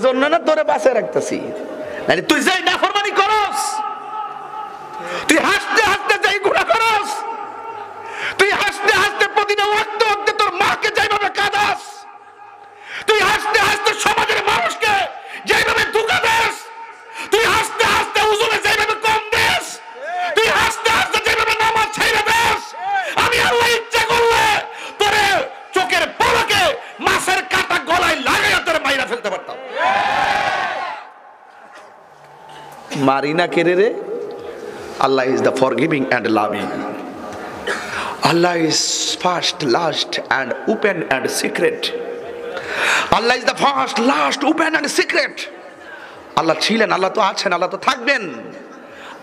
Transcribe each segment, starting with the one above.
জন্য না তোরে বাঁচায় রাখতেছি, মানে তুই যাই নাফরমানি করস, তুই হাসতে হাসতে যাই গুনাহ করস, তুই হাসতে হাসতে প্রতিটা ওয়াক্ত ওয়াক্তে তোর মাকে যেভাবে কাঁদাস, তুই হাসতে হাসতে সমাজের মানুষকে যেভাবে ধোঁকা দেস, তুই হাসতে হাসতে উজুরে যেভাবে কম দেস, তুই হাসতে হাসতে যেভাবে নামাজ ছেড়ে দেস, আমি আল্লাহ ইচ্ছা করলে তোরে চোখের পলকে মাছের কাঁটা গলায় লাগাইয়া তোরে মাইরা ফেলতে পারতাম। মারি না কেড়ে রে। Allah is the forgiving and loving. Allah is first, last and open and secret. Allah is the first, last, open and secret. আল্লাহ ছিলেন, আল্লাহ তো আছেন, আল্লাহ তো থাকবেন,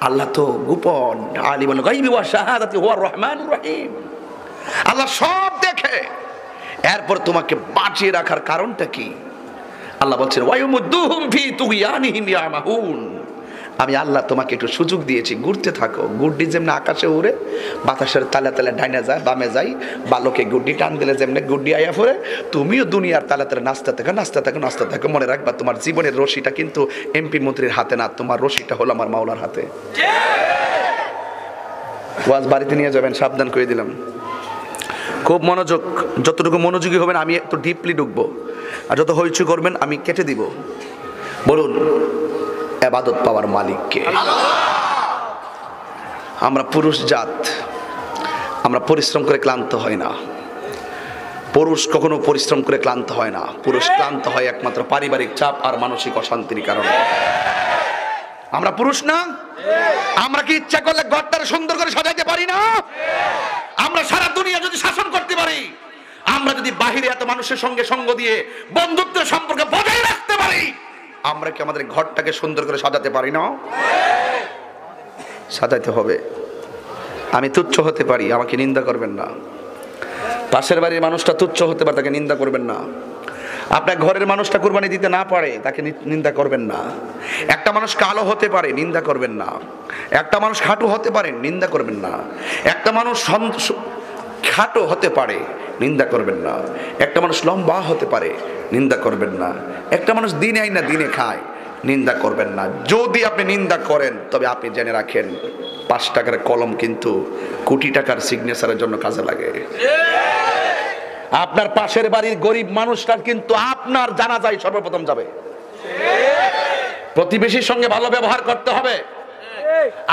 আল্লাহ তো গোপন, আলিমুল গায়বি ওয়া শাহাদাতি হুয়ার রহমানুর রহিম। আল্লাহ সব দেখে, এরপর তোমাকে বাঁচিয়ে রাখার কারণটা কি? আল্লাহ বলছেন ওয়ায়ুমুদ্দুহুম ফি তুগয়ানিহিম ইয়ামাহুন। আমি আল্লাহ তোমাকে একটু সুযোগ দিয়েছি, ঘুরতে থাকো। গুড্ডি যেমনি আকাশে উড়ে, বাতাসের তালে তালে ডাইনা যায় বামে যায়, বালকে গুড্ডি টান দিলে যেমনি গুড্ডি আয়া পড়ে, তুমিও দুনিয়ার তালে তালে নাচতে থাকো, নাচতে থাকো, নাচতে থাকো। মনে রাখবা তোমার জীবনের রশিটা কিন্তু এমপি মন্ত্রীর হাতে না, তোমার রশিটা হলো আমার মাওলার হাতে। ওয়াজ বাড়িতে নিয়ে যাবেন, সাবধান করে দিলাম। খুব মনোযোগ, যতটুকু মনোযোগী হবেন আমি একটু ডিপলি ঢুকবো, আর যত হইচই করবেন আমি কেটে দিব। বলুন ইবাদত পাওয়ার মালিক কে? আমরা পুরুষ জাত, আমরা পরিশ্রম করে ক্লান্ত হয় না। পুরুষ কখনো পরিশ্রম করে ক্লান্ত হয় না। পুরুষ ক্লান্ত হয় একমাত্র পারিবারিক চাপ আর মানসিক অশান্তির কারণে। আমরা পুরুষ না? আমরা কি ইচ্ছা করলে ঘরটারে সুন্দর করে সাজাইতে পারি না? আমরা সারা দুনিয়া যদি শাসন করতে পারি, আমরা যদি বাহিরে এত মানুষের সঙ্গে সঙ্গ দিয়ে বন্ধুত্বের সম্পর্ক বজায় রাখতে পারি, আমরা কি আমাদের ঘরটাকে সুন্দর করে সাজাতে পারি না? সাজাইতে হবে। আমি তুচ্ছ হতে পারি, আমাকে নিন্দা করবেন না। পাশের বাড়ির মানুষটা তুচ্ছ হতে পারে, তাকে নিন্দা করবেন না। আপনার ঘরের মানুষটা কুরবানি দিতে না পারে, তাকে নিন্দা করবেন না। একটা মানুষ কালো হতে পারে, নিন্দা করবেন না। একটা মানুষ খাটো হতে পারে, নিন্দা করবেন না। একটা মানুষ খাটো হতে পারে, নিন্দা করবেন না। একটা মানুষ লম্বা হতে পারে, নিন্দা করবেন না। একটা মানুষ দিনে আই না দিনে খায়, নিন্দা করবেন না। যদি আপনি নিন্দা করেন তবে আপনি জেনে রাখেন 5 টাকার কলম কিন্তু কোটি টাকার সিগনেচারের জন্য কাজে লাগে। আপনার পাশের বাড়ির গরিব মানুষটা কিন্তু আপনার জানাজায় সর্বপ্রথম যাবে। প্রতিবেশীর সঙ্গে ভালো ব্যবহার করতে হবে।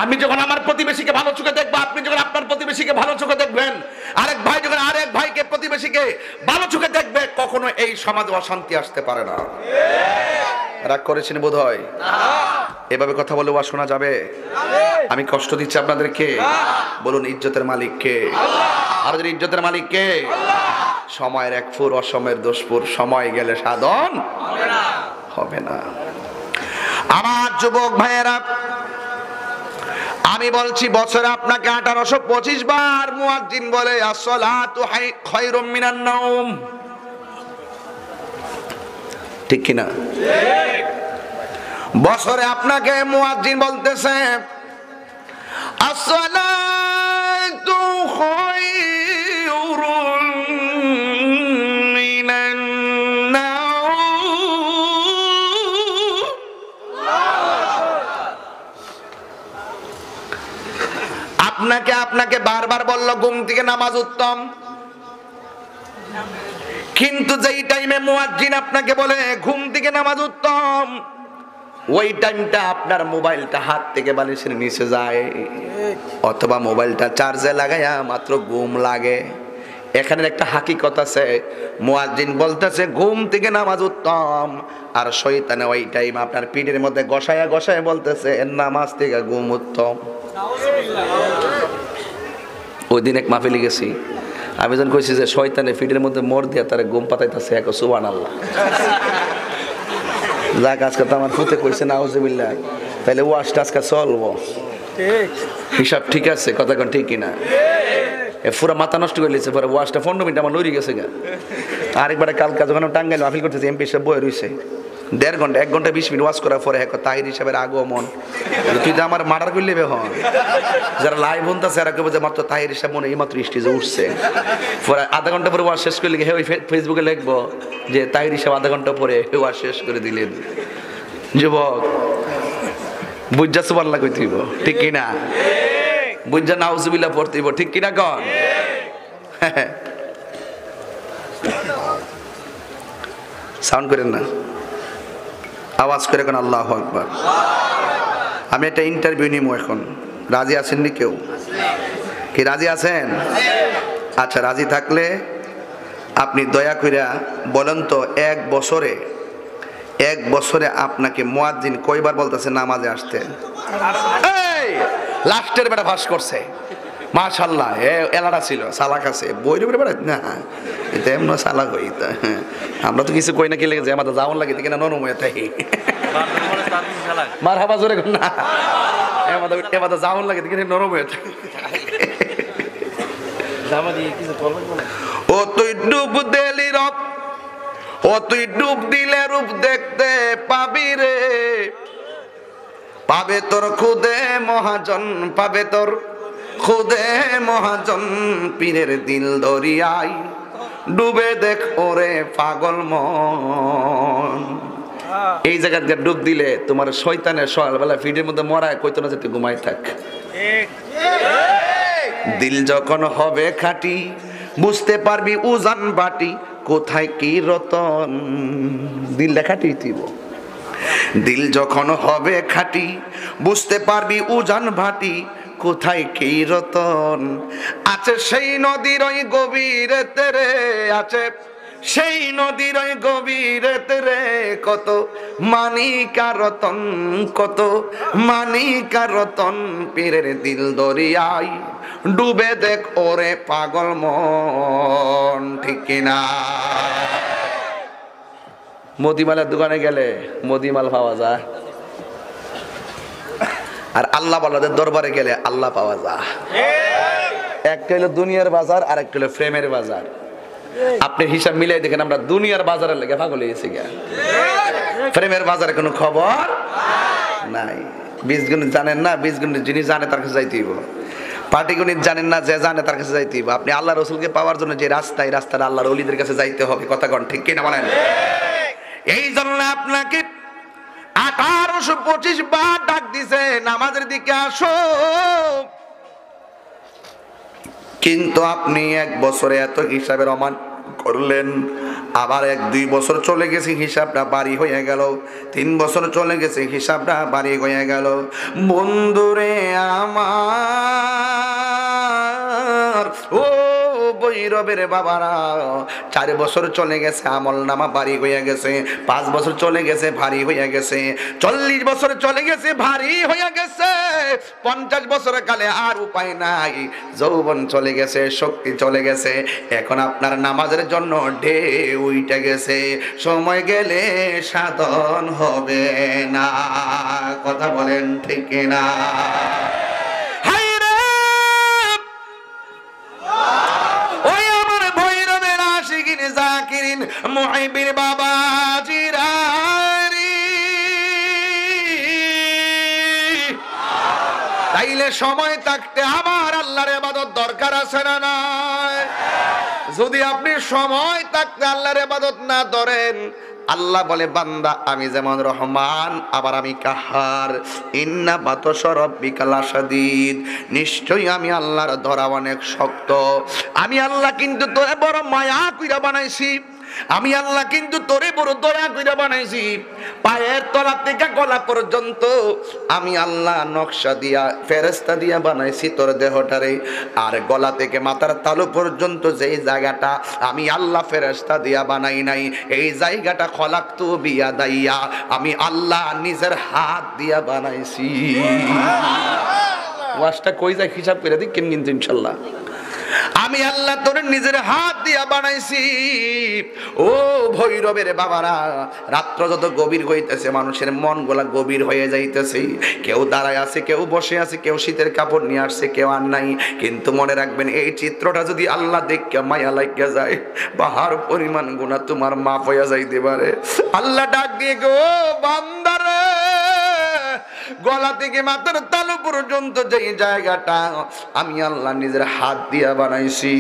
আমি যখন আমার প্রতিবেশীকে ভালো চোখে দেখবো, আপনি যখন আপনার প্রতিবেশীকে ভালো চোখে দেখবেন, আরেক ভাই যখন আরেক ভাইকে প্রতিবেশীকে ভালো চোখে দেখবে, কখনো এই সমাজে অশান্তি আসতে পারে না। রাগ করেছেন বোধ হয়? এভাবে কথা বলে ওয়া শোনা যাবে? আমি কষ্ট দিচ্ছি আপনাদেরকে? বলুন ইজ্জতের মালিক কে? আর যদি ইজ্জতের মালিক কে? সময়ের 1 ফুর অসময়ের 10 ফুর, সময় গেলে সাধন হবে না। আমার যুবক ভাইয়েরা, আমি বলছি বছরে আপনাকে 1825 বার মুয়াজ্জিন বলে আসসালাতু খায়রুম মিনান নাওম, ঠিক কিনা? বছরে আপনাকে মুয়াজ্জিন বলতেছে আসসালাতু খায়রুম মিনান নাওম। আপনাকে বারবার বলল ঘুম থেকে নামাজ উত্তম, কিন্তু যেই টাইমে মুয়াজ্জিন আপনাকে বলে ঘুম থেকে নামাজ উত্তম, ওই টাইমটা আপনার মোবাইলটা হাত থেকে বালিশের নিচে যায়, অথবা মোবাইলটা চার্জে লাগায়া মাত্র ঘুম লাগে। এখানে একটা হাকিকত আছে, মুয়াজ্জিন বলতেছে ঘুম থেকে নামাজ উত্তম, আর শয়তানে ওই টাইম আপনার পিঠের মধ্যে গসায়া গসায়া বলতেছে নামাজ থেকে ঘুম উত্তম। ওই দিন এক মাহফিলে গেছি, আমি যখন কইছি যে শয়তানে পিঠের মধ্যে মোর দিয়া তারে ঘুম পাতাইতেছে, এক সুবহানাল্লাহ। যাক, আজকে তো আমার ফুতে কইছে নাউজুবিল্লাহ, তাহলে ওয়াজটা আজকে চলবো, হিসাব ঠিক আছে? কথা কোন ঠিক কিনা? পুরো মাথা নষ্ট করে লিখছে, পরে ওয়াজটা 15 মিনিট আমার লড়ি গেছে গা। আরেকবার কালকা যখন টাঙ্গাইল মাহফিল করতেছে, এমপি সাহেব বয়ে রইছে, 1.5 ঘন্টা 1 ঘন্টা 20 মিনিট ওয়াজ করার পরে হ্যাঁ তাহির হিসাবের আগমন, তুই তো আমার মার্ডার করলে বে হন। যারা লাইভ হনতাছে এরা কেবল যে মাত্র তাহির হিসাব মনে এইমাত্র স্টেজে উঠছে, পরে আধা ঘন্টা পরে ওয়াজ শেষ করলে হে ওই ফেসবুকে লিখবো যে তাহির হিসাব আধা ঘন্টা পরে ওয়াজ শেষ করে দিলেন। যুবক বুঝা সুবহানাল্লাহ কইতে হইব, ঠিক কিনা? বুঝা নাউজুবিল্লাহ পড়তে হইব, ঠিক কিনা কন? সাউন্ড করেন না, আওয়াজ করে কোন আল্লাহু আকবার। আমি একটা ইন্টারভিউ নিব এখন, রাজি আছেন নি কেউ? কি রাজি আছেন? আচ্ছা, রাজি থাকলে আপনি দয়া কইরা বলেন তো, এক বছরে আপনাকে মুয়াজ্জিন কয়বার বলতেছে নামাজে আসতে? এই লাস্টের বেটা ফাঁস করছে, মাশাআল্লাহ এলাটা ছিল, সালাক আছে, বই রে বেটা না এটা এমন সালাক হই। আমরা তো কিছু কই না, কি লাগে যে আমাদের যাওন লাগে কিনা নরম হয়ে থাকি, মারহাবা জোরে না, আমাদের যাওন লাগে কিনা নরম হয়ে থাকি। ও তুই ডুব দিলি রব, ও তুই ডুব দিলে রূপ দেখতে পাবি রে, পাবে তোর খুদে মহাজন, পাবে তোর খুদে মহাজন, পীরের দিল দরিয়ায় ডুবে দেখ ওরে পাগল মন। এই জায়গা দিয়ে ডুব দিলে তোমার শয়তানের সকালবেলা ফিডের মধ্যে মরায় কইতো না যে তুই ঘুমাই থাক। দিল যখন হবে খাঁটি বুঝতে পারবি উজান বাটি, কোথায় কি রতন। দিলটা খাঁটি দিব, দিল যখন হবে খাঁটি বুঝতে পারবি উজান ভাটি, কোথায় কি রতন। আছে সেই নদীর ওই গভীরেতে রে, আছে সেই নদীর ওই গভীরেতে রে, কত মানিকা রতন, কত মানিকা রতন, পীরের দিল দরিয়ায় ডুবে দেখ ওরে পাগল মন, ঠিক কিনা? মদিমালের দোকানে গেলে মদিমাল পাওয়া যায়, আর আল্লাহ বালাদের দরবারে গেলে আল্লাহ পাওয়া যায়। একটা হলো দুনিয়ার বাজার, আর একটা হলো প্রেমের বাজার। আপনি হিসাব মিলাই দেখেন, আমরা দুনিয়ার বাজারের লেগে পাগল হয়ে গেছি, প্রেমের বাজারে কোনো খবর নাই। 20 গণিত জানেন না, 20 গণিত যিনি জানে তার কাছে যাইতে হইব। পাটিগণিত জানেন না, যে জানে তার কাছে যাইতে হইব। আপনি আল্লাহ রসুলকে পাওয়ার জন্য যে রাস্তা, এই রাস্তাটা আল্লাহর ওলিদের কাছে যাইতে হবে, কথা কন ঠিক কিনা বলেন? এই জন্য আপনাকে 1825 বার ডাক দিছে নামাজের দিকে আসো, কিন্তু আপনি 1 বছরে এত হিসাবের অমান করলেন। আবার 1-2 বছর চলে গেছে, হিসাবটা বাড়ি হয়ে গেল। 3 বছর চলে গেছে, হিসাবটা বাড়ি হয়ে গেল। বন্ধুরে আমার, ও বৈরবের বাবারা, 4 বছর চলে গেছে, আমল নামা ভারী হয়ে গেছে। 5 বছর চলে গেছে, ভারী হয়ে গেছে। 40 বছর চলে গেছে, ভারী হয়ে গেছে। 50 বছরের কালে আর উপায় নাই, যৌবন চলে গেছে, শক্তি চলে গেছে। এখন আপনার নামাজের জন্য ঢেউ উঠে গেছে, সময় গেলে সাধন হবে না, কথা বলেন ঠিক না? জাকিরিন মুহিবির বাবা জিরানি, তাইলে সময় থাকতে আমার আল্লাহর ইবাদত দরকার আছে না নাই? যদি আপনি সময় থাকতে আল্লাহর ইবাদত না ধরেন, আল্লাহ বলে বান্দা আমি যেমন রহমান, আবার আমি কাহার। ইন্না বাতশা রাব্বিকা লাশাদীদ, নিশ্চয়ই আমি আল্লাহর ধরা অনেক শক্ত। আমি আল্লাহ কিন্তু তোরে বড় মায়া কইরা বানাইছি, আমি আল্লাহ কিন্তু তোরে বড় দয়া কইরা বানাইছি। পায়ের তলা থেকে গলা পর্যন্ত আমি আল্লাহ নকশা দিয়া, ফেরেশতা দিয়া বানাইছি তোর দেহটারে। আর গলা থেকে মাথার তালু পর্যন্ত যেই জায়গাটা আমি আল্লাহ ফেরেশতা দিয়া বানাই নাই, এই জায়গাটা খলাকতু বিয়াদাইয়া, আমি আল্লাহ নিজের হাত দিয়া বানাইছি। ওয়াজটা কই যায় হিসাব করে দিই কিন্তু ইনশাআল্লাহ। আমি আল্লাহ তোর নিজের হাত দিয়া বানাইছি। ও ভৈরবের বাবারা, রাত্র যত গভীর হইতেছে মানুষের মন গোলা গভীর হয়ে যাইতেছে। কেউ দাঁড়ায় আছে, কেউ বসে আছে, কেউ শীতের কাপড় নিয়ে আসছে, কেউ আর নাই। কিন্তু মনে রাখবেন, এই চিত্রটা যদি আল্লাহ দেখে মায়া লাগিয়া যায়, পাহাড় পরিমাণ গুনাহ তোমার মাফ হইয়া যাইতে পারে। আল্লাহ ডাক দিয়ে গো বান্দারে, গলা থেকে মাথার তালু পর্যন্ত যে জায়গাটা আমি আল্লাহ নিজের হাত দিয়া বানাইছি,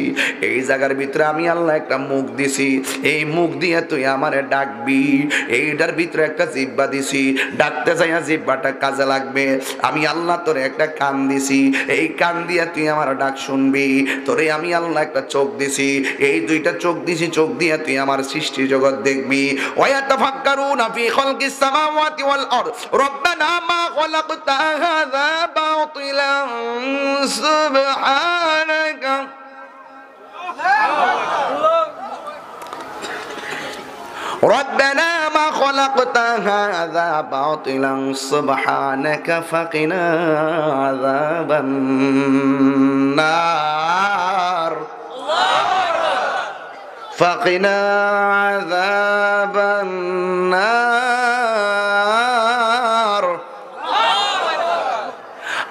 এই জায়গার ভিতরে আমি আল্লাহ একটা মুখ দিছি। এই মুখ দিয়ে তুই আমারে ডাকবি। এইটার ভিতরে একটা জিহ্বা দিছি, ডাকতে যাইয়া জিহ্বাটা কাজে লাগবে। আমি আল্লাহ তোরে একটা কান দিছি, এই কান দিয়া তুই আমার ডাক শুনবি। তোরে আমি আল্লাহ একটা চোখ দিছি, এই দুইটা চোখ দিছি, চোখ দিয়া তুই আমার সৃষ্টি জগৎ দেখবি। ওয়ায়াতাফাক্কারুনা ফি খালকিস সামাওয়াতি ওয়াল আরদ রব্বানা মা খালাকতা হাযা বাতিলান সুবহানাকা ربنا ما خلقت هذا باطلا سبحانك فقنا عذاب النار فقنا عذاب النار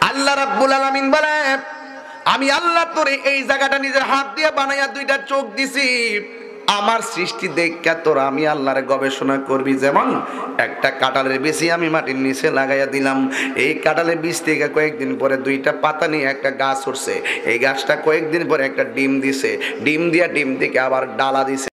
আল্লাহ রাব্বুল আলামিন বলে, আমি আল্লাহ তোরে এই জায়গাটা নিজের হাত দিয়ে বানাইয়া দুইটা চোখ দিছি। আমার সৃষ্টি দেখা তোরা আমি আল্লাহর গবেষণা করবি। যেমন একটা কাঁঠালের বিচি আমি মাটির নিচে লাগাইয়া দিলাম, এই কাঁঠালের বীজ থেকে কয়েকদিন পরে দুইটা পাতা নিয়ে একটা গাছ উঠছে, এই গাছটা কয়েকদিন পরে একটা ডিম দিছে, ডিম দিয়া ডিম থেকে আবার ডালা দিছে।